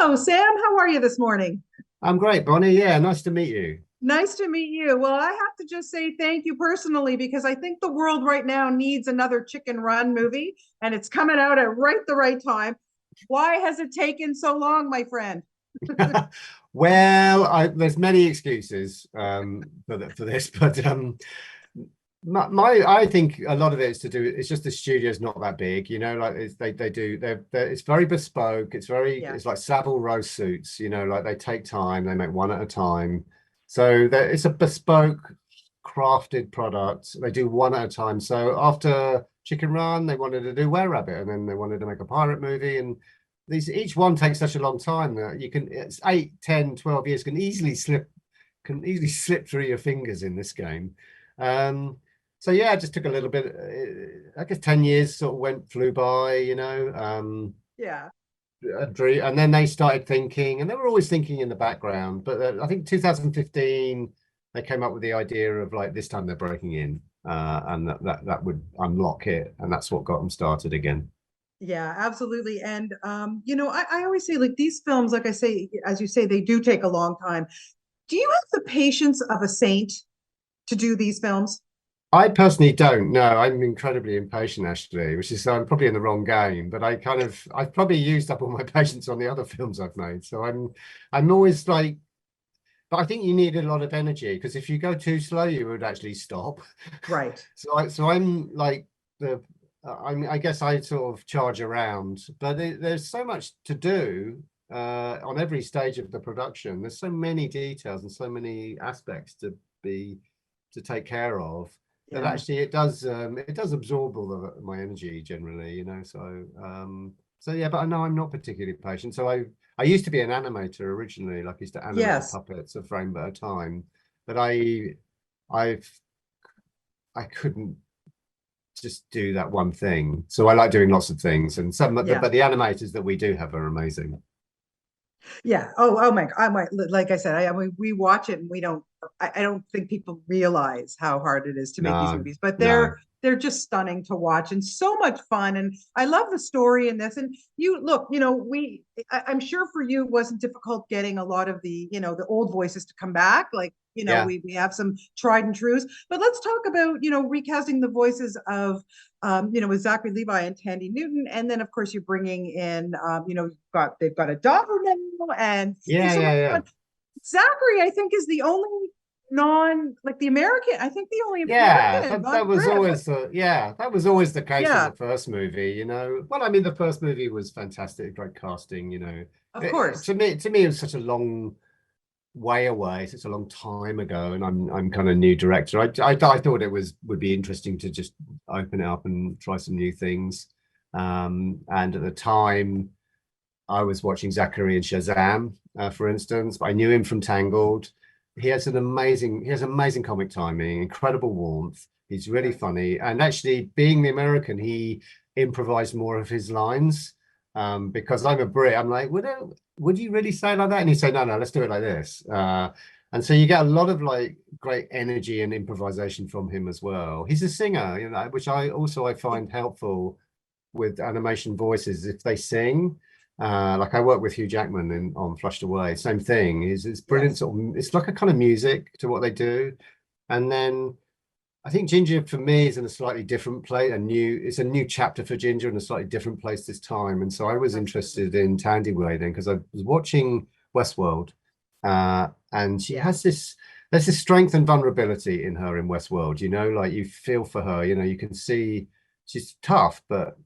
Oh, Sam, how are you this morning? I'm great, Bonnie. Yeah, nice to meet you. Nice to meet you. Well, I have to just say thank you personally because I think the world right now needs another Chicken Run movie, and it's coming out at right the right time. Why has it taken so long, my friend? Well, there's many excuses for this, but I think a lot of it is to do. It's just the studio's not that big, like they do. It's very bespoke. Yeah, It's like Savile Row suits, like they take time. They make one at a time, so it's a bespoke, crafted product. They do one at a time. So after Chicken Run, they wanted to do Were Rabbit, and then they wanted to make a pirate movie, and these each one takes such a long time that it's 8, 10, 12 years can easily slip through your fingers in this game. Um, so yeah, it just took a little bit. I guess 10 years sort of flew by, yeah. a dream, and then they started thinking, and they were always thinking in the background. But I think 2015 they came up with the idea of like this time they're breaking in, and that would unlock it, and that's what got them started again. Yeah, absolutely. And I always say like these films, like I say, as you say, they do take a long time. Do you have the patience of a saint to do these films? I personally don't know. I'm incredibly impatient, actually, which is I'm probably in the wrong game. But I've probably used up all my patience on the other films I've made. So I'm always like, but I think you need a lot of energy because if you go too slow, you would actually stop. Right. So I'm like the, I guess I sort of charge around, but there's so much to do on every stage of the production. There's so many details and so many aspects to take care of that Yeah. actually it does absorb all of my energy generally, so yeah, but I know I'm not particularly patient. So I used to be an animator originally, like I used to animate Yes. puppets a frame at a time, but I've I couldn't just do that one thing. So I like doing lots of things, and Yeah. but the animators that we do have are amazing. Yeah. Oh my. I might. Like I said, I mean, we watch it and we don't. I don't think people realize how hard it is to make these No, movies, but no, they're just stunning to watch and so much fun. And I love the story in this. And you look, I'm sure for you it wasn't difficult getting a lot of the old voices to come back. Like yeah, we have some tried and trues. But let's talk about recasting the voices of with Zachary Levi and Tandy Newton, and then of course you're bringing in, they've got a daughter now, and yeah, there's so yeah, much yeah. fun. Zachary, I think, is the only like the American. I think the only Yeah, American that on was Brit. always that was always the case in Yeah, the first movie, Well, I mean, the first movie was fantastic, great casting, of course. To me, it was such a long way away, such a long time ago, and I'm kind of new director. I thought it would be interesting to just open it up and try some new things. And at the time, I was watching Zachary and Shazam, for instance. I knew him from Tangled. He has amazing comic timing, incredible warmth. He's really Yes. funny, and actually, being the American, he improvised more of his lines. Because I'm a Brit, I'm like, would you really say it like that? And he'd say, no, no, let's do it like this. And so you get a lot of like great energy and improvisation from him as well. He's a singer, which I find helpful with animation voices if they sing. Like I work with Hugh Jackman on Flushed Away. Same thing. It's brilliant. Yes. Sort of, it's like a kind of music to what they do. And then I think Ginger for me is in a slightly different place. It's a new chapter for Ginger in a slightly different place this time. And so I was Absolutely. interested in Tandy Way then because I was watching Westworld, and she Yeah. has this. There's this strength and vulnerability in her in Westworld. Like you feel for her. You can see she's tough, but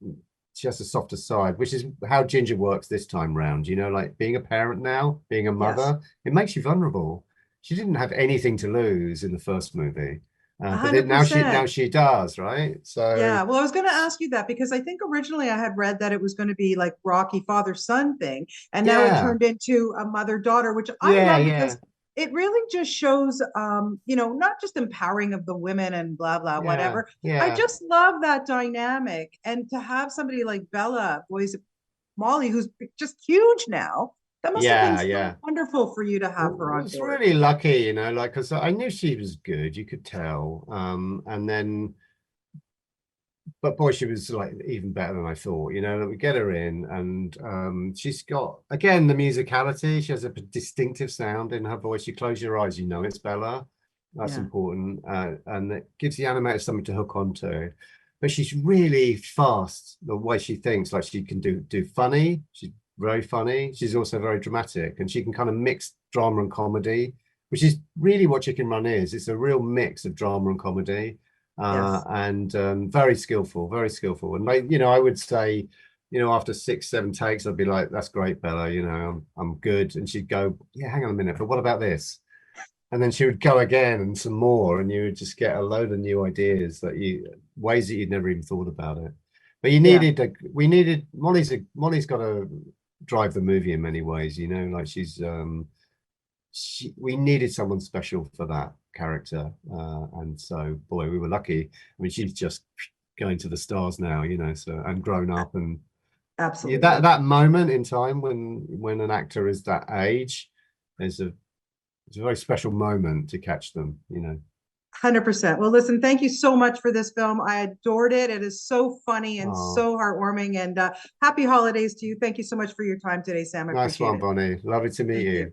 she has a softer side, which is how Ginger works this time round. Like being a parent now, being a Yes. mother, it makes you vulnerable. She didn't have anything to lose in the first movie, A but hundred then now percent. she does, right? So Yeah, well, I was going to ask you that because I think originally I had read that it was going to be like Rocky father son thing, and now it yeah, turned into a mother daughter, which I yeah, love yeah, because it really just shows, not just empowering of the women and blah blah yeah, whatever. I yeah, just love that dynamic, and to have somebody like Bella, voice Molly, who's just huge now. That must have been yeah, so yeah. wonderful for you to have Well, her I on was board. really lucky, like because I knew she was good, you could tell. And then, but boy, she was like even better than I thought. You know, we get her in, and she's got again the musicality. She has a distinctive sound in her voice. You close your eyes, you know it's Bella. That's Yeah. important, and it gives the animator something to hook onto. But she's really fast the way she thinks. Like she can do funny. She's very funny. She's also very dramatic, and she can kind of mix drama and comedy, which is really what Chicken Run is. It's a real mix of drama and comedy, Yes. and very skillful, very skillful. And like, you know, I would say, you know, after 6, 7 takes, I'd be like, "That's great, Bella. You know, I'm good." And she'd go, "Yeah, hang on a minute, but what about this?" And then she would go again and some more, and you would just get a load of new ideas that you ways that you'd never even thought about it. But you Yeah. needed we needed Molly's got to drive the movie in many ways, you know, like we needed someone special for that character, and so boy, we were lucky. I mean, she's just going to the stars now, you know, so and grown up, and yeah, that Absolutely. that moment in time when an actor is that age is a it's a very special moment to catch them, you know. 100%. Well, listen, thank you so much for this film. I adored it. It is so funny and Oh, so heartwarming. And happy holidays to you. Thank you so much for your time today, Sam. I nice appreciate one, it. Bonnie. Lovely to meet Thank you. you.